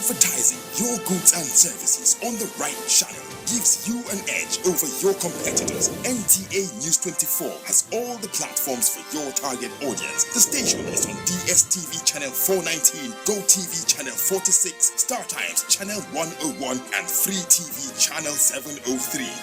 Advertising your goods and services on the right channel gives you an edge over your competitors. NTA News 24 has all the platforms for your target audience. The station is on DSTV channel 419, GoTV channel 46, StarTimes channel 101, and Free TV channel 703.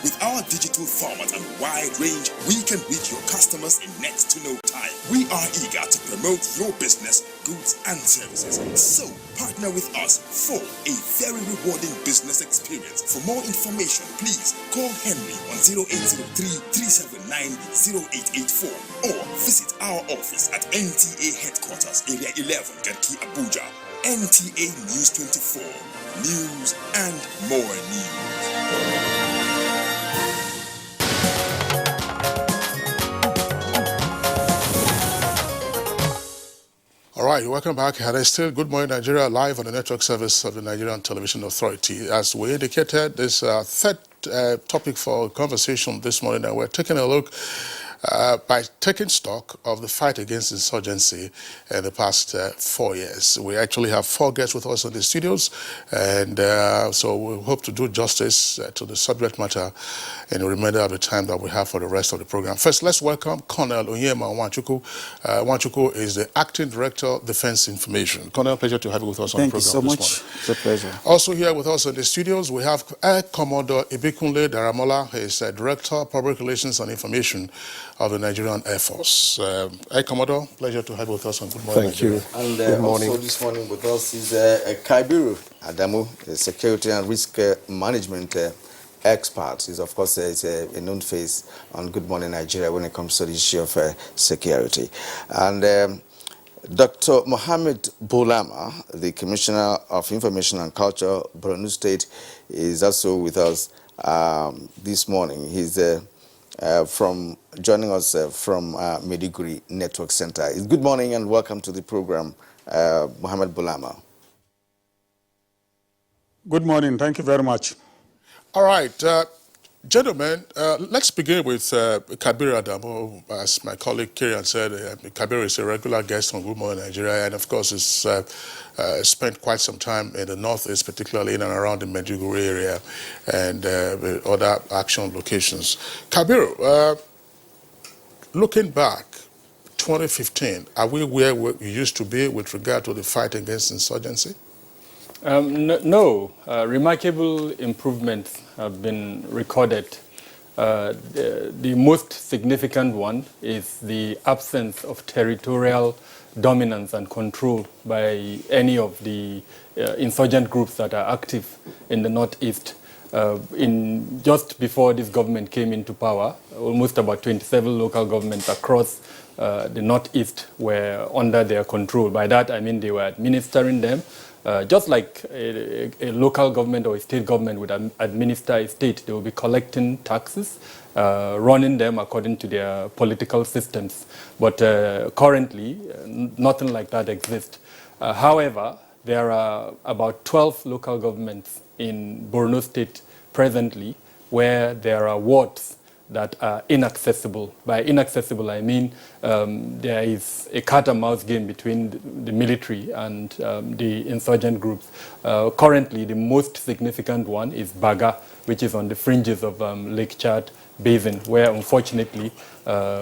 With our digital format and wide range, we can reach your customers in next to no time. We are eager to promote your business, goods, and services. So, partner with us for a very rewarding business experience. For more information, please call Henry on 0803-379-0884 or visit our office at NTA Headquarters, Area 11, Garki, Abuja. NTA News 24. News and more news. All right, welcome back. And it's still Good Morning Nigeria live on the network service of the Nigerian Television Authority. As we indicated, this third topic for conversation this morning, and we're taking a look by taking stock of the fight against insurgency in the past 4 years. We actually have 4 guests with us in the studios, and so we hope to do justice to the subject matter in the remainder of the time that we have for the rest of the program. First, let's welcome Colonel Onyema Nwachukwu. Nwachukwu is the Acting Director of Defense Information. Colonel, pleasure to have you with us on the program this morning. Thank you so much. It's a pleasure. Also here with us in the studios, we have Air Commodore Ibikunle Daramola. He is Director of Public Relations and Information of the Nigerian Air Force. Air Commodore, pleasure to have you with us on Good Morning Nigeria. Thank you. And good morning. Also this morning with us is Kaibiru Adamu, Security and Risk Management expert. He's of course a known face on Good Morning Nigeria when it comes to the issue of security. And Dr. Mohammed Bulama, the Commissioner of Information and Culture, Borno State, is also with us this morning. He's joining us from Maiduguri Network Center. Good morning and welcome to the program, Mohammed Bulama. Good morning. Thank you very much. All right, gentlemen, let's begin with Kabir Adamu. As my colleague Kirian said, Kabir is a regular guest on Good Morning Nigeria, and of course has spent quite some time in the Northeast, particularly in and around the Maiduguri area and other action locations. Kabir, looking back, 2015, are we where we used to be with regard to the fight against insurgency? No. Remarkable improvements have been recorded. The most significant one is the absence of territorial dominance and control by any of the insurgent groups that are active in the Northeast. Just before this government came into power, almost about 27 local governments across the Northeast were under their control. By that, I mean they were administering them. Just like a local government or a state government would administer a state, they will be collecting taxes, running them according to their political systems. But currently, nothing like that exists. However, there are about 12 local governments in Borno State presently where there are wards that are inaccessible. By inaccessible, I mean there is a cat and mouse game between the military and the insurgent groups. Currently, the most significant one is Baga, which is on the fringes of Lake Chad Basin, where unfortunately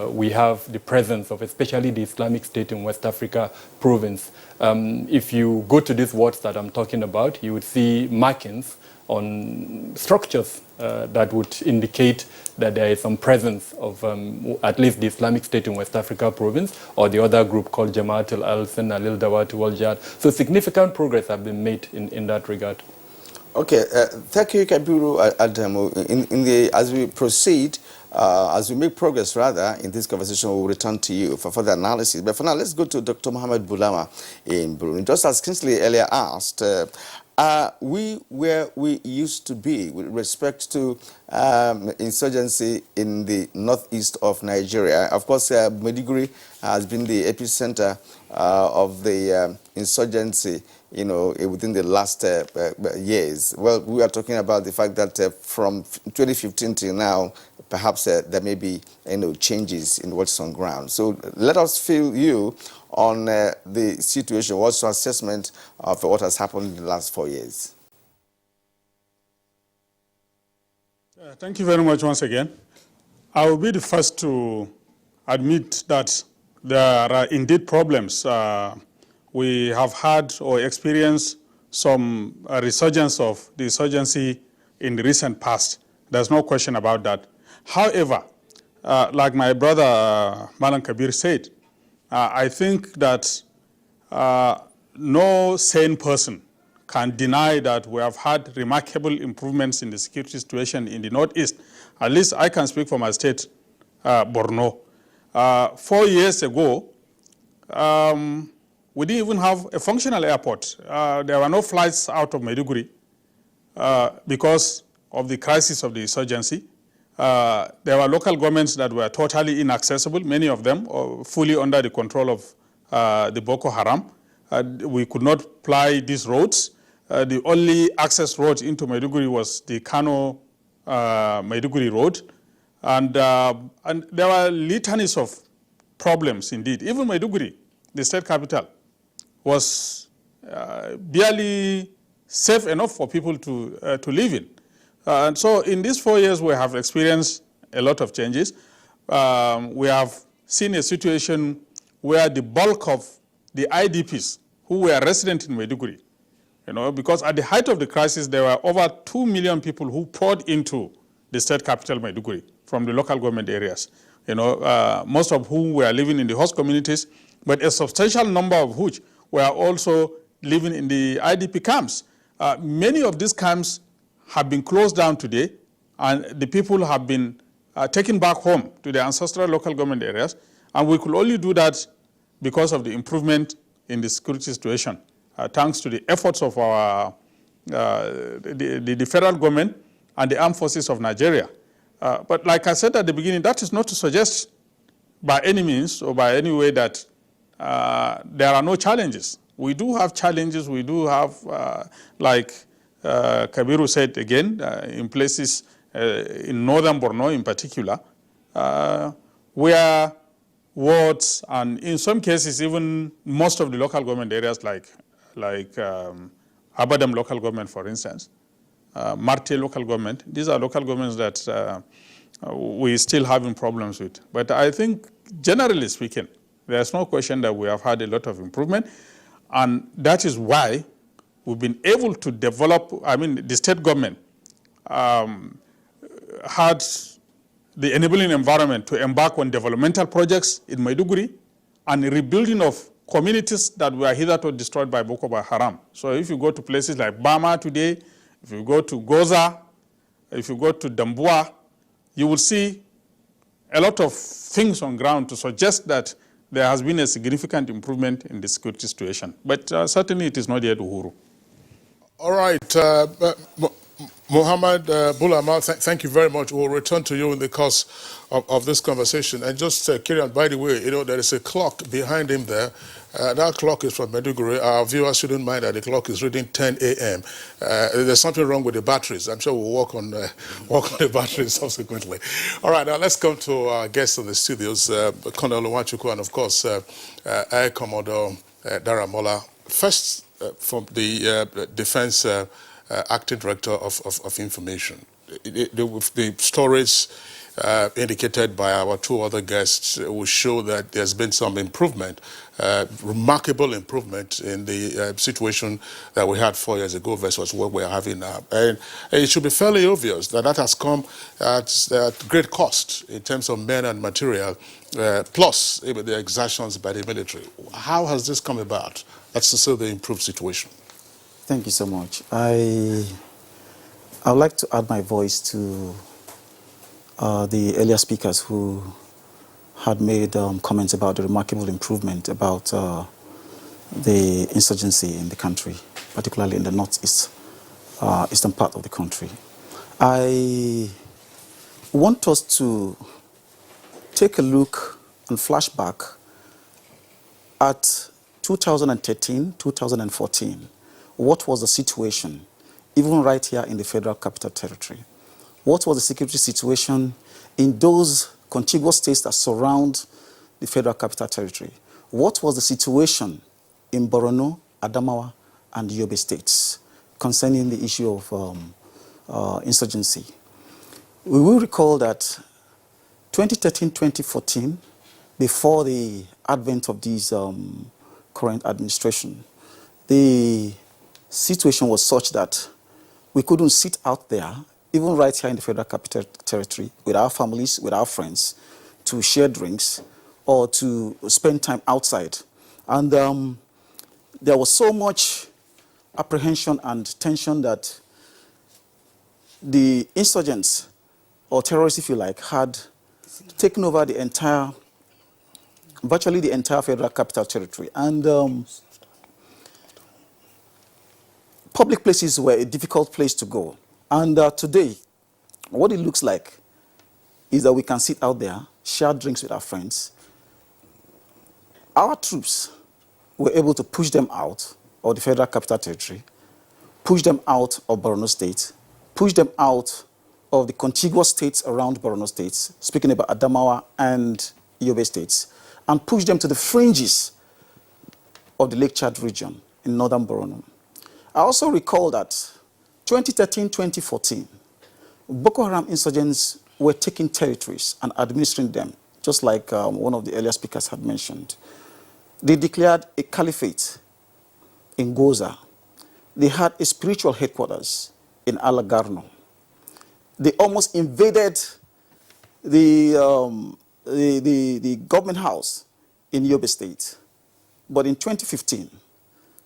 we have the presence of especially the Islamic State in West Africa province. If you go to these wards that I'm talking about, you would see markings on structures that would indicate that there is some presence of at least the Islamic State in West Africa province or the other group called Jamaat al-Alsan al-Dawat wal-Jihad. So significant progress have been made in that regard. Okay, thank you, Kabiru Adamu. As we proceed, as we make progress rather in this conversation, we'll return to you for further analysis. But for now, let's go to Dr. Mohammed Bulama in Burundi. Just as Kingsley earlier asked, we where we used to be with respect to insurgency in the northeast of Nigeria. Of course, Maiduguri has been the epicenter of the insurgency, you know, within the last years. Well, we are talking about the fact that from 2015 till now, perhaps there may be, you know, changes in what's on ground. So let us fill you on the situation? What's your assessment of what has happened in the last 4 years? Thank you very much once again. I will be the first to admit that there are indeed problems. We have had or experienced some resurgence of the insurgency in the recent past. There's no question about that. However, like my brother Malan Kabir said, I think that no sane person can deny that we have had remarkable improvements in the security situation in the Northeast. At least I can speak for my state, Borno. 4 years ago, we didn't even have a functional airport. There were no flights out of Maiduguri because of the crisis of the insurgency. There were local governments that were totally inaccessible, many of them fully under the control of the Boko Haram. We could not ply these roads. The only access road into Maiduguri was the Kano Maiduguri road. And there were litanies of problems indeed. Even Maiduguri, the state capital, was barely safe enough for people to live in. And so in these 4 years, we have experienced a lot of changes. We have seen a situation where the bulk of the IDPs who were resident in Maiduguri, because at the height of the crisis, there were over 2 million people who poured into the state capital, Maiduguri, from the local government areas. Most of whom were living in the host communities, but a substantial number of which were also living in the IDP camps. Many of these camps have been closed down today, and the people have been taken back home to their ancestral local government areas, and we could only do that because of the improvement in the security situation, thanks to the efforts of our the federal government and the armed forces of Nigeria. But like I said at the beginning, that is not to suggest by any means or by any way that there are no challenges. We do have challenges. We do have, like Kabiru said again, in places in northern Borno in particular, where wards and in some cases even most of the local government areas like Abadam local government, for instance, Marte local government, these are local governments that we still having problems with. But I think generally speaking, there's no question that we have had a lot of improvement, and that is why we've been able to develop, the state government had the enabling environment to embark on developmental projects in Maiduguri and rebuilding of communities that were hitherto destroyed by Boko Haram. So if you go to places like Bama today, if you go to Goza, if you go to Dambua, you will see a lot of things on ground to suggest that there has been a significant improvement in the security situation. But certainly it is not yet Uhuru. All right. Mohammed Bulama, thank you very much. We'll return to you in the course of this conversation. And just carry on, by the way, there is a clock behind him there. That clock is from Maiduguri. Our viewers shouldn't mind that the clock is reading 10 a.m. There's something wrong with the batteries. I'm sure we'll work on the batteries subsequently. All right, now let's come to our guests in the studios, Colonel Nwachukwu and, of course, Air Commodore Daramola. First, from the Defense Acting Director of Information. The stories indicated by our two other guests will show that there's been some improvement, remarkable improvement in the situation that we had 4 years ago versus what we're having now. And it should be fairly obvious that that has come at great cost in terms of men and material, plus the exertions by the military. How has this come about? That's to say the improved situation. Thank you so much. I would like to add my voice to the earlier speakers who had made comments about the remarkable improvement about the insurgency in the country, particularly in the northeast, eastern part of the country. I want us to take a look and flashback at 2013, 2014. What was the situation, even right here in the Federal Capital Territory? What was the security situation in those contiguous states that surround the Federal Capital Territory? what was the situation in Borno, Adamawa, and Yobe states concerning the issue of insurgency. We will recall that 2013-2014, before the advent of this current administration, the situation was such that we couldn't sit out there, even right here in the Federal Capital Territory, with our families, with our friends, to share drinks or to spend time outside. And there was so much apprehension and tension that the insurgents, or terrorists if you like, had taken over the entire, virtually the entire Federal Capital Territory. And public places were a difficult place to go. And today, what it looks like is that we can sit out there, share drinks with our friends. Our troops were able to push them out of the Federal Capital Territory, push them out of Borno State, push them out of the contiguous states around Borno State, speaking about Adamawa and Yobe states, and push them to the fringes of the Lake Chad region in northern Borno. I also recall that 2013-2014, Boko Haram insurgents were taking territories and administering them, just like one of the earlier speakers had mentioned. They declared a caliphate in Goza. They had a spiritual headquarters in Alagarno. They almost invaded the government house in Yobe State. But in 2015,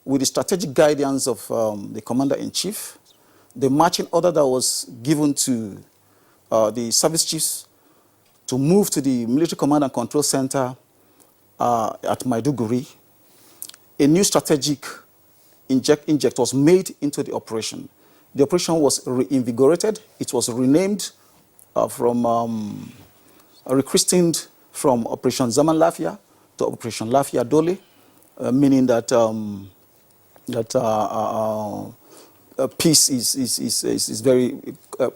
with the strategic guidance of the commander-in-chief, the marching order that was given to the service chiefs to move to the military command and control center at Maiduguri, a new strategic inject was made into the operation. The operation was reinvigorated. It was renamed rechristened from Operation Zaman Lafia to Operation Lafia Dole, meaning that peace is very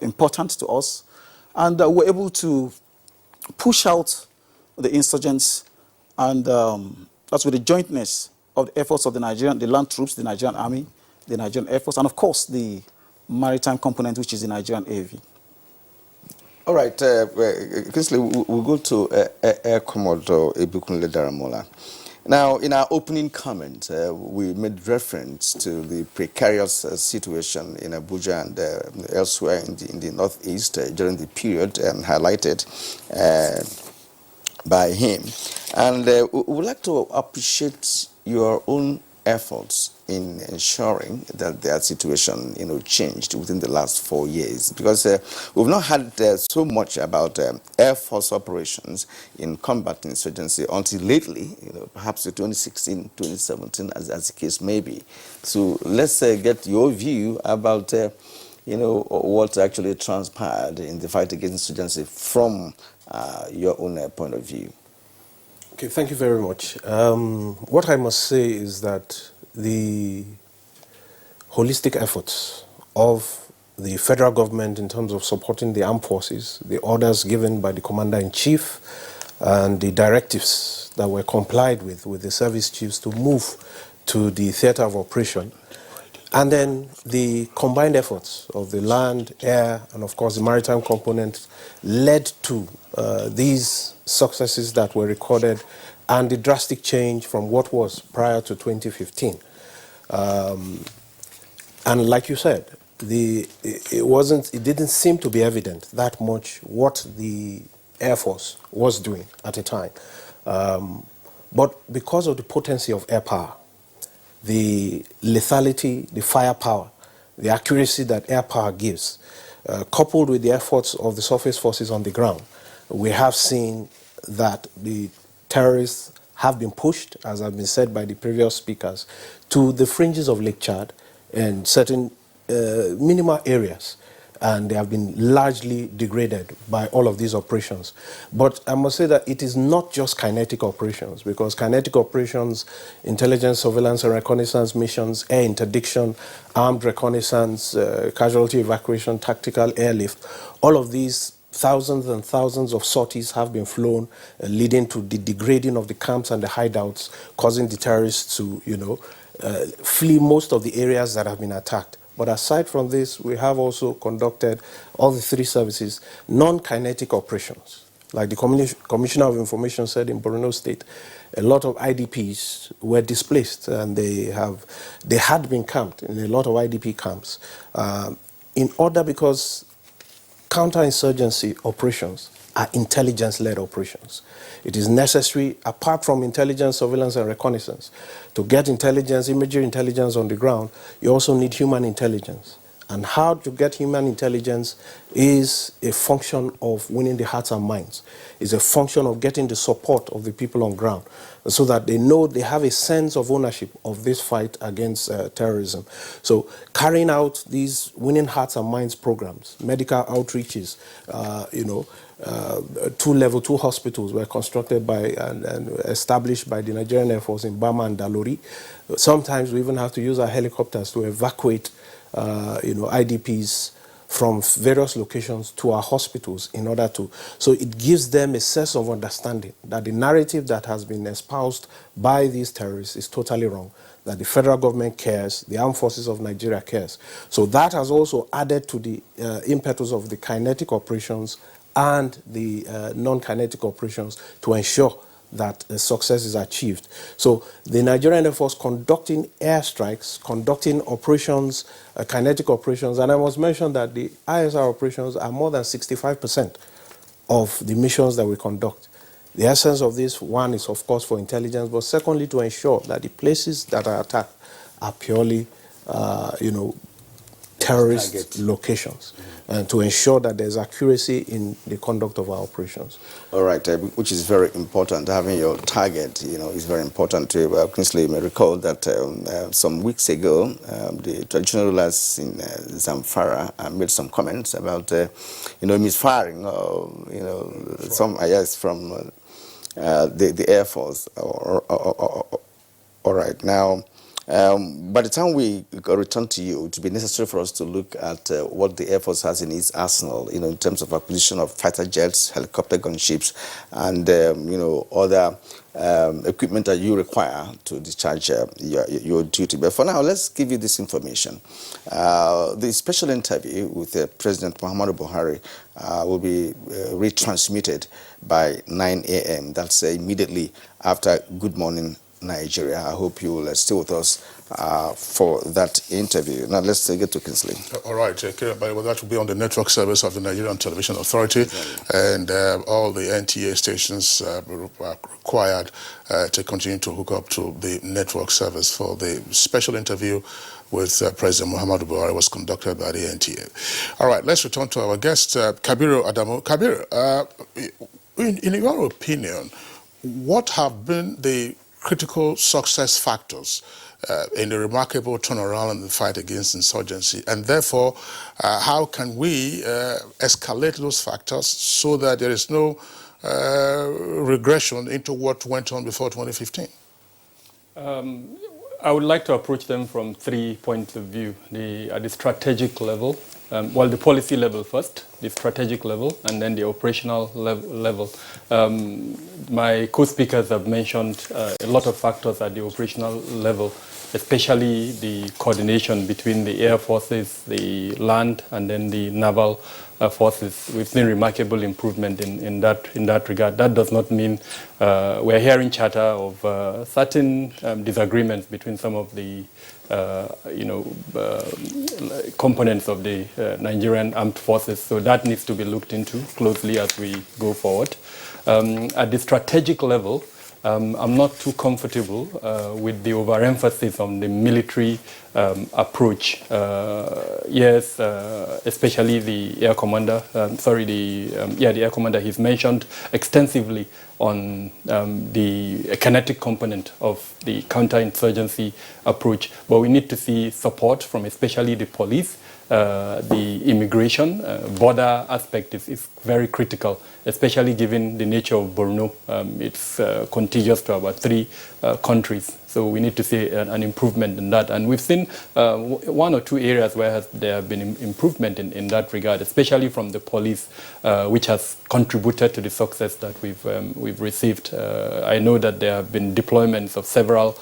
important to us. And we're able to push out the insurgents, and that's with the jointness of the efforts of the land troops, the Nigerian Army, the Nigerian Air Force, and of course the maritime component, which is the Nigerian AV. All right, Kingsley, we'll go to Air Commodore Ebukunle Daramola. Now, in our opening comment, we made reference to the precarious situation in Abuja and elsewhere in the Northeast during the period highlighted by him. And we would like to appreciate your own efforts in ensuring that their situation, changed within the last 4 years, because we've not had so much about Air Force operations in combating insurgency until lately, perhaps 2016, 2017, as the case may be. So let's get your view about, what actually transpired in the fight against insurgency from your own point of view. Okay, thank you very much. What I must say is that the holistic efforts of the federal government in terms of supporting the armed forces, the orders given by the commander-in-chief, and the directives that were complied with the service chiefs to move to the theater of operation, and then the combined efforts of the land, air, and of course the maritime component led to these successes that were recorded and the drastic change from what was prior to 2015. And like you said, it didn't seem to be evident that much what the Air Force was doing at the time. But because of the potency of air power, the lethality, the firepower, the accuracy that air power gives, coupled with the efforts of the surface forces on the ground, we have seen that the terrorists have been pushed, as have been said by the previous speakers, to the fringes of Lake Chad and certain minimal areas, and they have been largely degraded by all of these operations. But I must say that it is not just kinetic operations, because kinetic operations, intelligence, surveillance, and reconnaissance missions, air interdiction, armed reconnaissance, casualty evacuation, tactical airlift, all of these thousands and thousands of sorties have been flown, leading to the degrading of the camps and the hideouts, causing the terrorists to, flee most of the areas that have been attacked. But aside from this, we have also conducted, all the three services, non-kinetic operations. Like the Commissioner of Information said in Borno State, a lot of IDPs were displaced, and they had been camped in a lot of IDP camps. Because counterinsurgency operations are intelligence-led operations. It is necessary, apart from intelligence, surveillance, and reconnaissance, to get intelligence, imagery intelligence on the ground, you also need human intelligence. And how to get human intelligence is a function of winning the hearts and minds. It's a function of getting the support of the people on ground so that they know they have a sense of ownership of this fight against terrorism. So carrying out these winning hearts and minds programs, medical outreaches, level 2 hospitals were constructed by and established by the Nigerian Air Force in Bama and Dalori. Sometimes we even have to use our helicopters to evacuate IDPs from various locations to our hospitals in order to, so it gives them a sense of understanding that the narrative that has been espoused by these terrorists is totally wrong, that the federal government cares, the armed forces of Nigeria cares. So that has also added to the impetus of the kinetic operations and the non-kinetic operations to ensure that success is achieved. So the Nigerian Air Force conducting airstrikes, conducting operations, kinetic operations, and I must mention that the ISR operations are more than 65% of the missions that we conduct. The essence of this, one, is of course for intelligence, but secondly to ensure that the places that are attacked are purely, terrorist locations, and to ensure that there's accuracy in the conduct of our operations. All right, which is very important. Having your target, is very important too. Kingsley, you may recall that some weeks ago, the traditional rulers in Zamfara made some comments about, misfiring, some from the Air Force. All right, now. By the time we return to you, it will be necessary for us to look at what the Air Force has in its arsenal, in terms of acquisition of fighter jets, helicopter gunships, and other equipment that you require to discharge your duty. But for now, let's give you this information. The special interview with President Muhammadu Buhari will be retransmitted by 9 a.m. That's immediately after Good Morning Nigeria. I hope you will stay with us for that interview. Now let's get to Kingsley. All right, that will be on the network service of the Nigerian Television Authority, and all the NTA stations are required to continue to hook up to the network service for the special interview with President Muhammadu Buhari was conducted by the NTA. All right, let's return to our guest, Kabiru Adamu. Kabiru, in your opinion, what have been the critical success factors in the remarkable turnaround in the fight against insurgency, and therefore how can we escalate those factors so that there is no regression into what went on before 2015? I would like to approach them from 3 points of view. At the strategic level, the policy level first, the strategic level, and then the operational level. My co-speakers have mentioned a lot of factors at the operational level, especially the coordination between the air forces, the land, and then the naval forces. We've seen remarkable improvement in that regard. That does not mean we're hearing chatter of certain disagreements between some of the components of the Nigerian armed forces. So that needs to be looked into closely as we go forward. At the strategic level, I'm not too comfortable with the overemphasis on the military approach. Yes, especially the air commander. The air commander. He's mentioned extensively on the kinetic component of the counterinsurgency approach. But we need to see support from especially the police. The immigration border aspect is very critical, especially given the nature of Borno. It's contiguous to about 3 countries. So we need to see an improvement in that. And we've seen one or two areas where there have been improvement in that regard, especially from the police, which has contributed to the success that we've received. I know that there have been deployments of several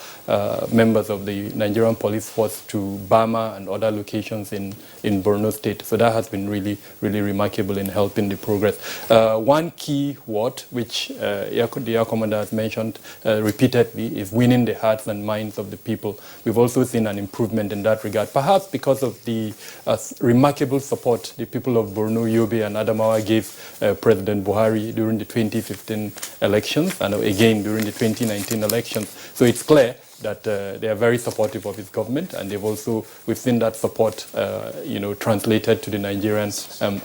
members of the Nigerian police force to Bama and other locations in Borno State. So that has been really, really remarkable in helping the progress. One key word, which the Air Commander has mentioned repeatedly, is winning the hearts and minds of the people. We've also seen an improvement in that regard, perhaps because of the remarkable support the people of Borno, Yobe, and Adamawa gave President Buhari during the 2015 elections and again during the 2019 elections. So it's clear that they are very supportive of his government, and we've seen that support, translated to the Nigerian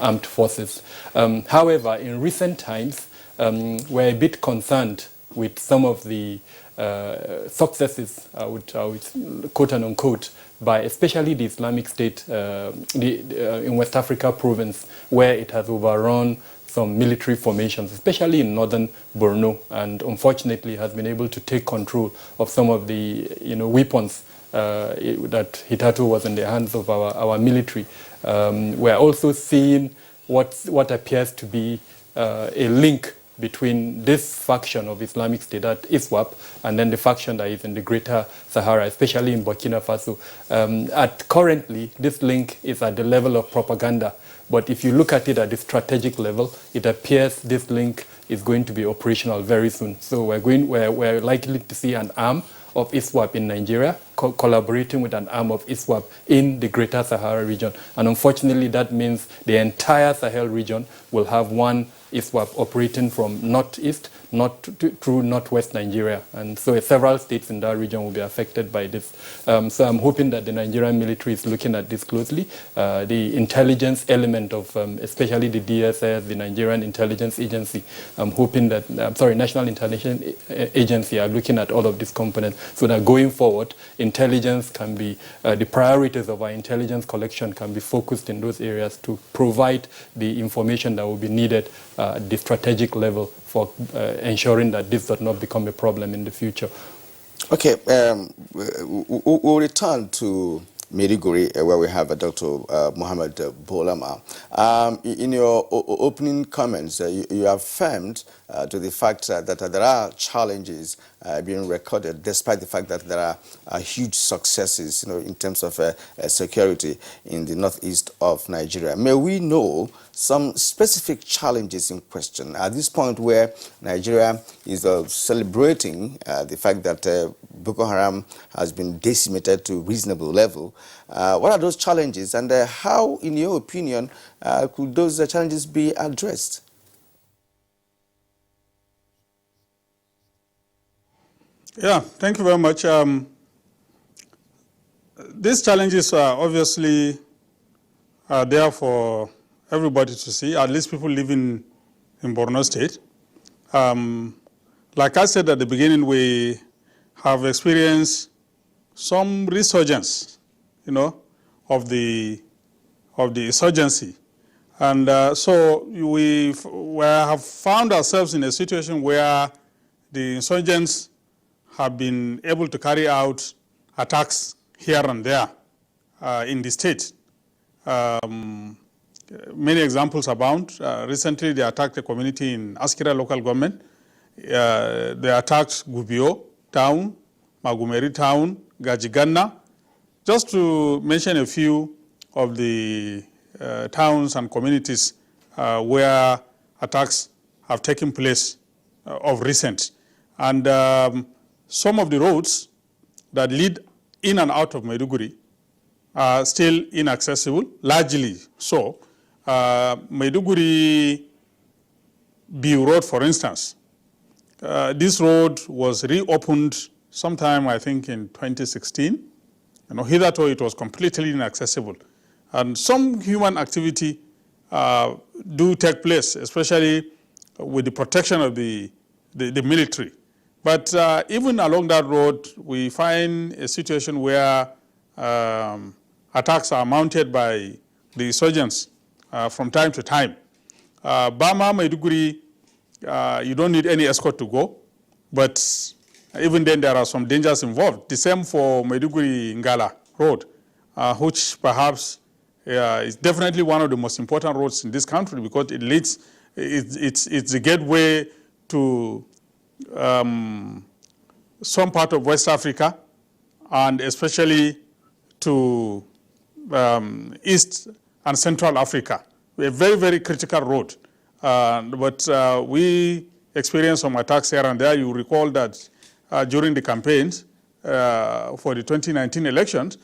armed forces. However, in recent times, we're a bit concerned with some of the successes, I would quote and unquote, by especially the Islamic State in West Africa province, where it has overrun some military formations, especially in northern Borno, and unfortunately has been able to take control of some of the weapons that hitherto was in the hands of our military. We're also seeing what appears to be a link between this faction of Islamic State, that ISWAP, and then the faction that is in the Greater Sahara, especially in Burkina Faso. Currently, this link is at the level of propaganda. But if you look at it at the strategic level, it appears this link is going to be operational very soon. So we're likely to see an arm of ISWAP in Nigeria collaborating with an arm of ISWAP in the Greater Sahara region. And unfortunately, that means the entire Sahel region will have one ISWAP operating from northeast through northwest Nigeria. And so several states in that region will be affected by this. So I'm hoping that the Nigerian military is looking at this closely. The intelligence element of especially the DSS, the Nigerian Intelligence Agency, I'm hoping that, National Intelligence Agency are looking at all of these components so that going forward, intelligence can be, the priorities of our intelligence collection can be focused in those areas to provide the information that will be needed at the strategic level for ensuring that this does not become a problem in the future. Okay, we'll return to Maiduguri, where we have Dr. Mohammed Bolama. In your opening comments, you affirmed to the fact that there are challenges being recorded, despite the fact that there are huge successes, in terms of security in the northeast of Nigeria. May we know some specific challenges in question at this point, where Nigeria is celebrating the fact that Boko Haram has been decimated to a reasonable level? What are those challenges, and how, in your opinion, could those challenges be addressed? Yeah, thank you very much. These challenges are obviously there for everybody to see, at least people living in Borno State. Like I said at the beginning, we have experienced some resurgence, of the insurgency. And so we have found ourselves in a situation where the insurgents have been able to carry out attacks here and there in the state. Many examples abound. Recently, they attacked a community in Askira local government. They attacked Gubio town, Magumeri town, Gajiganna. Just to mention a few of the towns and communities where attacks have taken place of recent. And some of the roads that lead in and out of Maiduguri are still inaccessible, largely so. Maiduguri Biu Road, for instance, this road was reopened sometime, I think, in 2016. Hitherto it was completely inaccessible. And some human activity do take place, especially with the protection of the military. But even along that road, we find a situation where attacks are mounted by the insurgents from time to time. Bama, Maiduguri, you don't need any escort to go, but even then there are some dangers involved. The same for Maiduguri-Ngala Road, which perhaps is definitely one of the most important roads in this country because it leads, it's the gateway to some part of West Africa and especially to East and Central Africa. A very, very critical road. But we experienced some attacks here and there. You recall that during the campaigns for the 2019 elections,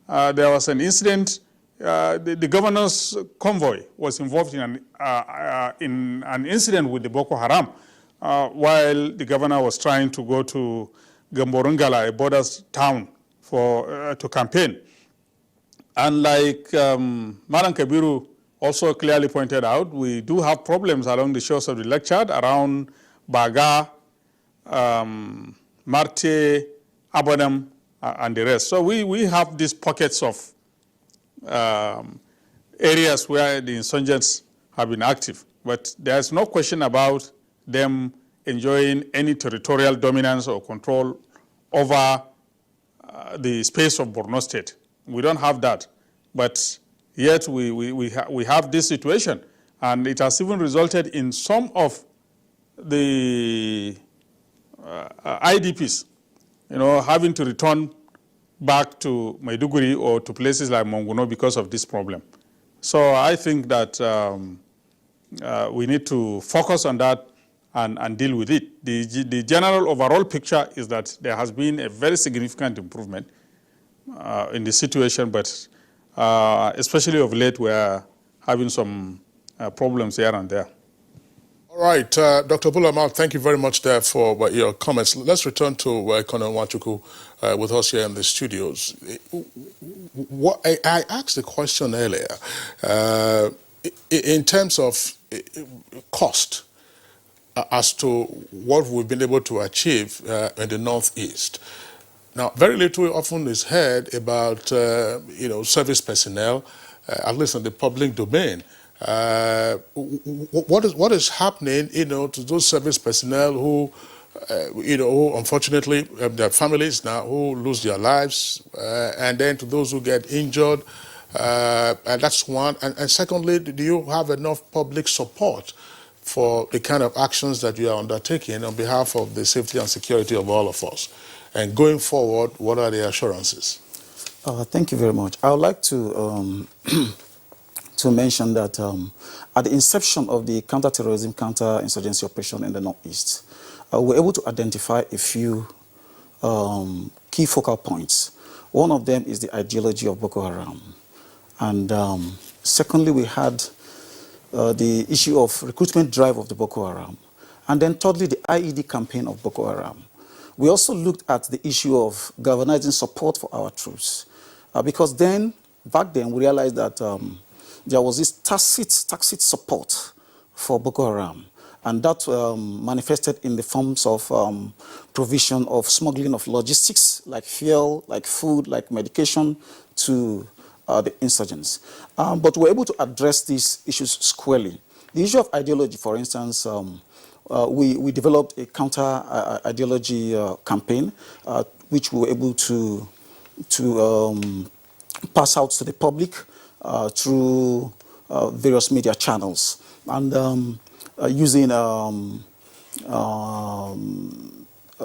there was an incident. The governor's convoy was involved in an incident with the Boko Haram while the governor was trying to go to Gamborungala, a border town, to campaign. And like Madam Kabiru also clearly pointed out, we do have problems along the shores of the Lake Chad around Baga, Marte, Abodam, and the rest. So we have these pockets of areas where the insurgents have been active, but there's no question about them enjoying any territorial dominance or control over the space of Borno State. We don't have that, but yet we have this situation, and it has even resulted in some of the IDPs, having to return back to Maiduguri or to places like Monguno because of this problem. So I think that we need to focus on that and deal with it. The general overall picture is that there has been a very significant improvement in the situation, but especially of late, we're having some problems here and there. All right, Dr. Bulama, thank you very much there for your comments. Let's return to Colonel Nwachukwu with us here in the studios. I asked the question earlier in terms of cost as to what we've been able to achieve in the Northeast. Now, very little often is heard about, service personnel, at least in the public domain. What is happening, to those service personnel who, who unfortunately their families now who lose their lives, and then to those who get injured, and that's one. And secondly, do you have enough public support for the kind of actions that you are undertaking on behalf of the safety and security of all of us? And going forward, what are the assurances? Thank you very much. I would like to to mention that at the inception of the counter-terrorism, counter-insurgency operation in the Northeast, we were able to identify a few key focal points. One of them is the ideology of Boko Haram. And secondly, we had the issue of recruitment drive of the Boko Haram. And then thirdly, the IED campaign of Boko Haram. We also looked at the issue of galvanizing support for our troops. Because back then, we realized that there was this tacit support for Boko Haram. And that manifested in the forms of provision of smuggling of logistics, like fuel, like food, like medication, to the insurgents. But we're able to address these issues squarely. The issue of ideology, for instance, we developed a counter-ideology campaign, which we were able to pass out to the public through various media channels, and using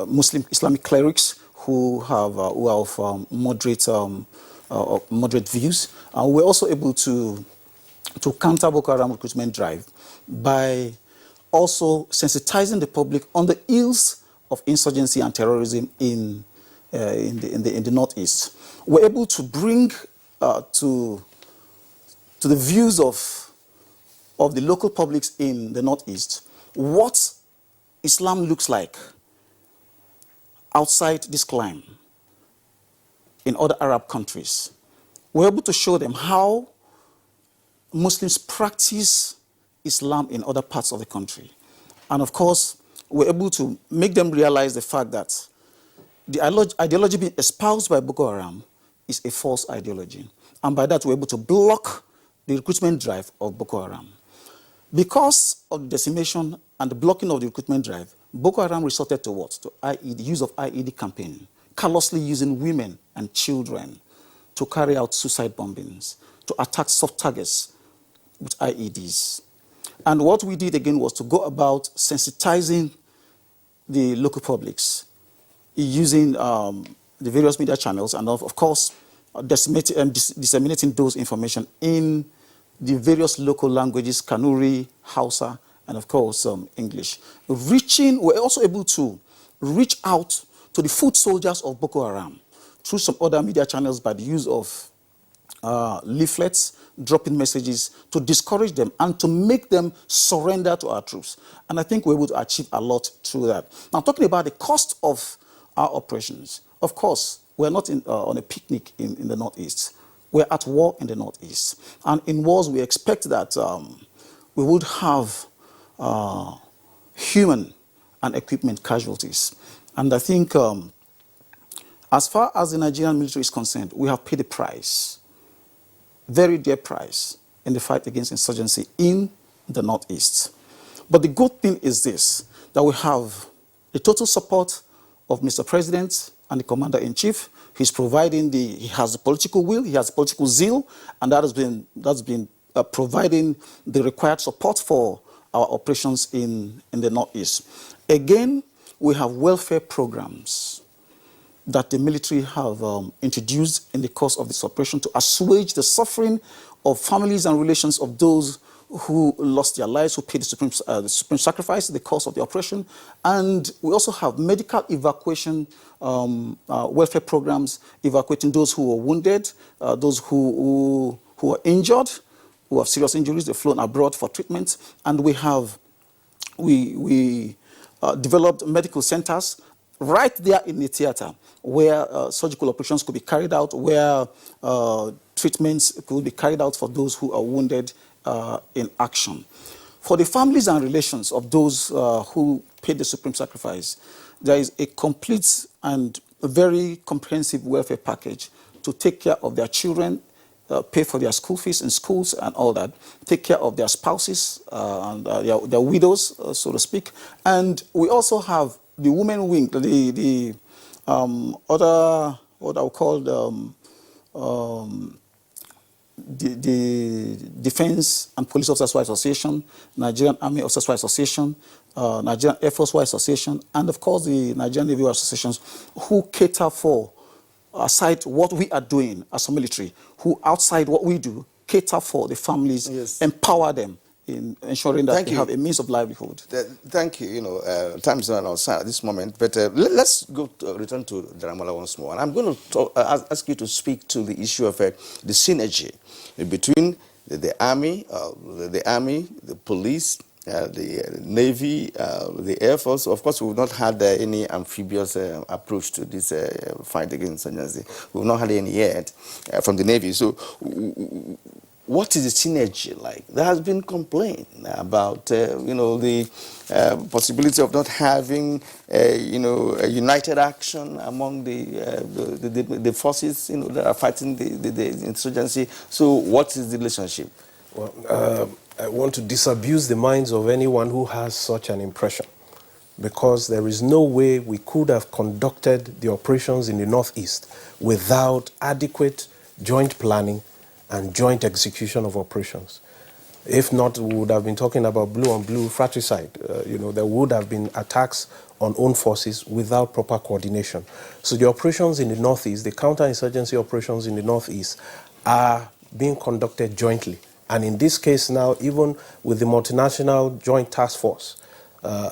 Muslim Islamic clerics who have moderate views. We're also able to counter Boko Haram recruitment drive by also sensitizing the public on the ills of insurgency and terrorism in the Northeast. We're able to bring to the views of the local publics in the Northeast what Islam looks like outside this climb in other Arab countries. We're able to show them how Muslims practice Islam in other parts of the country. And of course, we're able to make them realize the fact that the ideology being espoused by Boko Haram is a false ideology. And by that, we're able to block the recruitment drive of Boko Haram. Because of the decimation and the blocking of the recruitment drive, Boko Haram resorted to what? To the use of IED campaign, callously using women and children to carry out suicide bombings, to attack soft targets with IEDs. And what we did again was to go about sensitizing the local publics using the various media channels and of course disseminating those information in the various local languages, Kanuri, Hausa, and of course English. We're also able to reach out to the foot soldiers of Boko Haram through some other media channels by the use of leaflets, dropping messages to discourage them and to make them surrender to our troops. And I think we're able to achieve a lot through that. Now, talking about the cost of our operations, of course, we're not on a picnic in the Northeast. We're at war in the Northeast. And in wars, we expect that we would have human and equipment casualties. And I think as far as the Nigerian military is concerned, we have paid a price, very dear price, in the fight against insurgency in the Northeast. But the good thing is this, that we have the total support of Mr. President and the Commander-in-Chief. He has the political will, he has political zeal, and that's been providing the required support for our operations in the Northeast. Again, we have welfare programs that the military have introduced in the course of this operation to assuage the suffering of families and relations of those who lost their lives, who paid the supreme sacrifice in the course of the operation. And we also have medical evacuation welfare programs, evacuating those who are wounded, those who are injured, who have serious injuries, they're flown abroad for treatment. And we have developed medical centers right there in the theater where surgical operations could be carried out, where treatments could be carried out for those who are wounded in action. For the families and relations of those who paid the supreme sacrifice, there is a complete and very comprehensive welfare package to take care of their children, pay for their school fees in schools and all that, take care of their spouses and their widows, so to speak. And we also have the women wing, the other, what I would call the Defense and Police Officers' Wives Association, Nigerian Army Officers' Wives Association, Nigerian Air Force Wives Association, and of course the Nigerian Navy Wives Associations, who cater for, aside what we are doing as a military, who outside what we do, cater for the families, yes, empower them in ensuring that they have a means of livelihood. Thank you. You know, time is not on our side at this moment, but let's return to Daramola once more. And I'm going to ask you to speak to the issue of the synergy between the army, the police, the Navy, the Air Force. Of course, we've not had any amphibious approach to this fight against insurgency. We've not had any yet from the Navy. So, what is the synergy like? There has been complaint about, you know, the possibility of not having, you know, a united action among the forces, you know, that are fighting the insurgency. So, what is the relationship? Well, I want to disabuse the minds of anyone who has such an impression, because there is no way we could have conducted the operations in the Northeast without adequate joint planning and joint execution of operations. If not, we would have been talking about blue-on-blue fratricide. You know, there would have been attacks on own forces without proper coordination. So the operations in the Northeast, the counterinsurgency operations in the Northeast, are being conducted jointly. And in this case now, even with the multinational joint task force,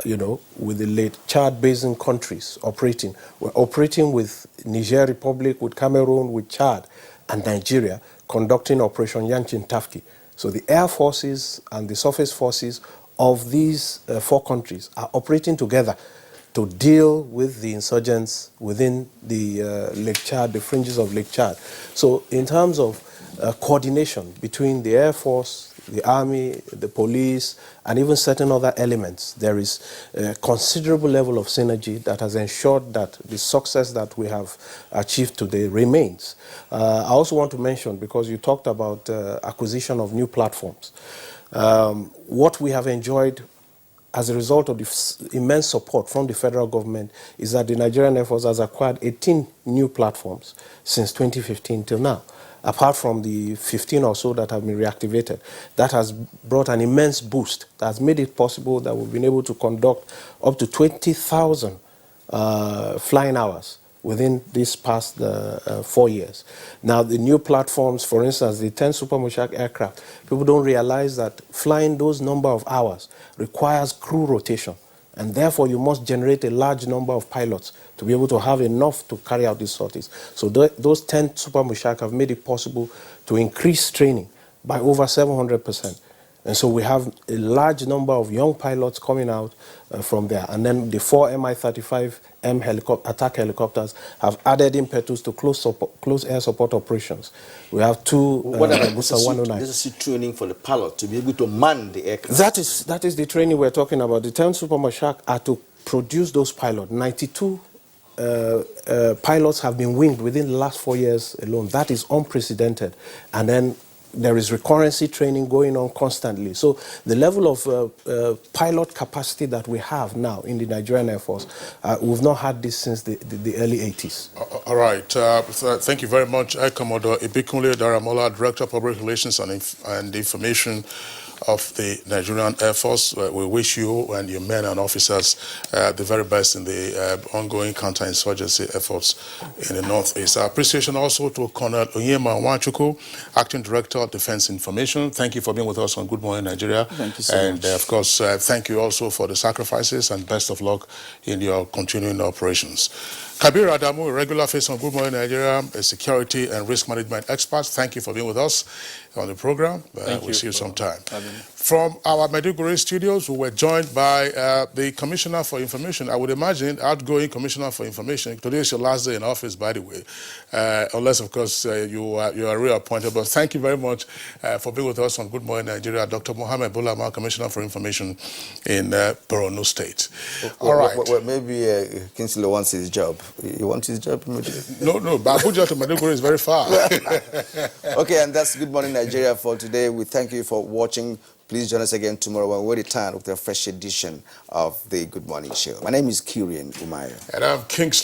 you know, with the late Chad Basin countries operating, we're operating with Niger Republic, with Cameroon, with Chad, and Nigeria, conducting Operation Yanchin Tafki. So the air forces and the surface forces of these four countries are operating together to deal with the insurgents within the Lake Chad, the fringes of Lake Chad. So in terms of coordination between the Air Force, the Army, the police, and even certain other elements, there is a considerable level of synergy that has ensured that the success that we have achieved today remains. I also want to mention, because you talked about acquisition of new platforms, what we have enjoyed as a result of the immense support from the federal government, is that the Nigerian Air Force has acquired 18 new platforms since 2015 till now. Apart from the 15 or so that have been reactivated, that has brought an immense boost. That has made it possible that we've been able to conduct up to 20,000 flying hours within this past 4 years. Now, the new platforms, for instance, the 10 Super Mushak aircraft, people don't realize that flying those number of hours requires crew rotation. And therefore, you must generate a large number of pilots to be able to have enough to carry out these sorties. So those 10 Super Mushak have made it possible to increase training by over 700%. And so we have a large number of young pilots coming out from there. And then the 4 Mi-35M attack helicopters have added impetus to close air support operations. We have 2 what about Busa 109. necessary training for the pilot to be able to man the aircraft? That is the training we're talking about. The 10 Super Mushak are to produce those pilots. 92 pilots have been winged within the last 4 years alone. That is unprecedented. And then there is recurrency training going on constantly. So the level of pilot capacity that we have now in the Nigerian Air Force, we've not had this since the early 80s. All right. Thank you very much, Air Commodore Ibikunle Daramola, Director of Public Relations and Information of the Nigerian Air Force. We wish you and your men and officers the very best in the ongoing counterinsurgency efforts in the Northeast. Our appreciation also to Colonel Onyema Nwachukwu, Acting Director of Defense Information. Thank you for being with us on Good Morning Nigeria. Thank you so much. And of course, thank you also for the sacrifices and best of luck in your continuing operations. Kabir Adamu, a regular face on Good Morning Nigeria, a security and risk management expert. Thank you for being with us on the program. We'll see you sometime. From our Maiduguri studios, we were joined by the Commissioner for Information. I would imagine outgoing Commissioner for Information. Today is your last day in office, by the way, unless, of course, you are reappointed. But thank you very much for being with us on Good Morning Nigeria. Dr. Mohammed Bulama, Commissioner for Information in Borno State. All right. Well, maybe Kingsley wants his job. You want his job? No, but Abuja to Maiduguri is very far. Okay, and that's Good Morning Nigeria for today. We thank you for watching. Please join us again tomorrow when we return with a fresh edition of the Good Morning Show. My name is Kyrian Umayo. And I'm Kingsley.